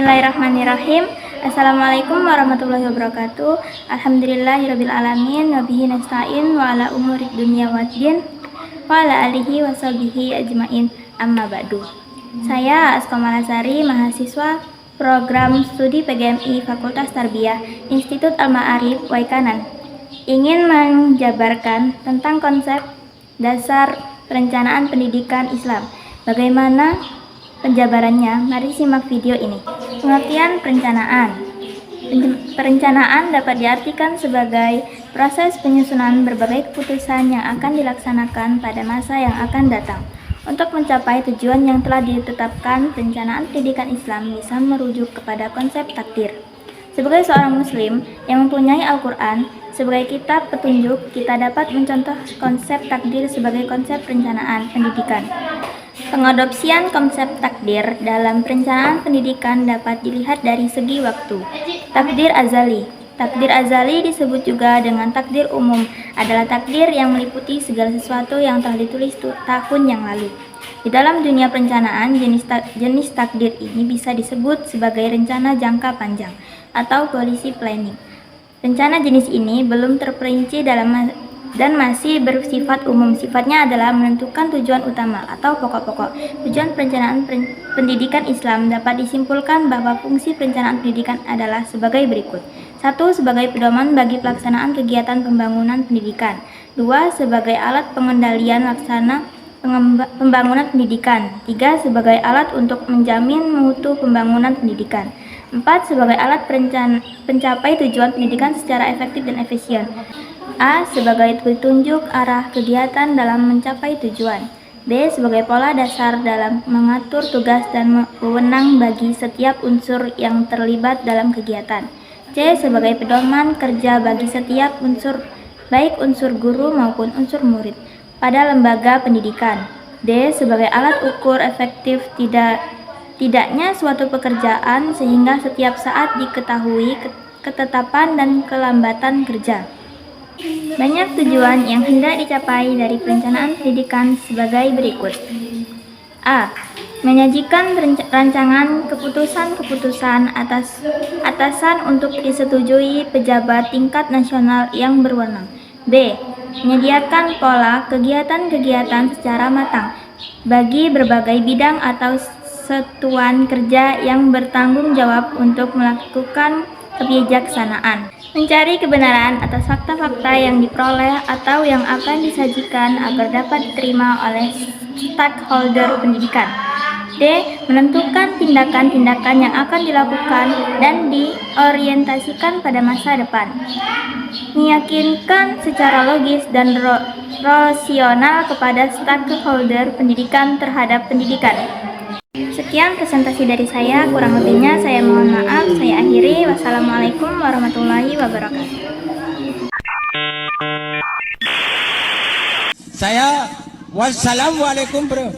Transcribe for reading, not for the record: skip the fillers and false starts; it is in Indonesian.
Bismillahirrahmanirrahim. Assalamualaikum warahmatullahi wabarakatuh. Alhamdulillahirabbil alamin wa bihi nasta'in wa ala umurid dunya waddin wa ala alihi wa sahbihi ajmain. Amma ba'du. Saya Asko Malasari, mahasiswa program studi PGMI Fakultas Tarbiyah Institut Al-Ma'arif Waikanan, ingin menjabarkan tentang konsep dasar perencanaan pendidikan Islam. Bagaimana penjabarannya? Mari simak video ini. Pengertian perencanaan. Perencanaan dapat diartikan sebagai proses penyusunan berbagai keputusan yang akan dilaksanakan pada masa yang akan datang. Untuk mencapai tujuan yang telah ditetapkan, perencanaan pendidikan Islam bisa merujuk kepada konsep takdir. Sebagai seorang muslim yang mempunyai Al-Quran sebagai kitab petunjuk, kita dapat mencontoh konsep takdir sebagai konsep perencanaan pendidikan. Pengadopsian konsep takdir dalam perencanaan pendidikan dapat dilihat dari segi waktu. Takdir azali. Takdir azali disebut juga dengan takdir umum, adalah takdir yang meliputi segala sesuatu yang telah ditulis tahun yang lalu. Di dalam dunia perencanaan, jenis takdir ini bisa disebut sebagai rencana jangka panjang atau policy planning. Rencana jenis ini belum terperinci dan masih bersifat umum. Sifatnya adalah menentukan tujuan utama atau pokok-pokok. Tujuan perencanaan pendidikan Islam dapat disimpulkan bahwa fungsi perencanaan pendidikan adalah sebagai berikut. 1. Sebagai pedoman bagi pelaksanaan kegiatan pembangunan pendidikan. 2. Sebagai alat pengendalian laksana pembangunan pendidikan. 3. Sebagai alat untuk menjamin mutu pembangunan pendidikan. 4. Sebagai alat pencapai tujuan pendidikan secara efektif dan efisien. A. Sebagai petunjuk arah kegiatan dalam mencapai tujuan. B. Sebagai pola dasar dalam mengatur tugas dan wewenang bagi setiap unsur yang terlibat dalam kegiatan. C. Sebagai pedoman kerja bagi setiap unsur, baik unsur guru maupun unsur murid, pada lembaga pendidikan. D. Sebagai alat ukur efektif tidaknya suatu pekerjaan sehingga setiap saat diketahui ketetapan dan kelambatan kerja. Banyak tujuan yang hendak dicapai dari perencanaan pendidikan sebagai berikut. A. Menyajikan rancangan keputusan-keputusan atasan untuk disetujui pejabat tingkat nasional yang berwenang. B. Menyediakan pola kegiatan-kegiatan secara matang bagi berbagai bidang atau satuan kerja yang bertanggung jawab untuk melakukan kebijaksanaan. Mencari kebenaran atas fakta-fakta yang diperoleh atau yang akan disajikan agar dapat diterima oleh stakeholder pendidikan. D. Menentukan tindakan-tindakan yang akan dilakukan dan diorientasikan pada masa depan. Meyakinkan secara logis dan rasional kepada stakeholder pendidikan terhadap pendidikan. Sekian presentasi dari saya, kurang lebihnya saya mohon maaf. Saya akhiri. Wassalamualaikum warahmatullahi wabarakatuh. Wassalamualaikum bro.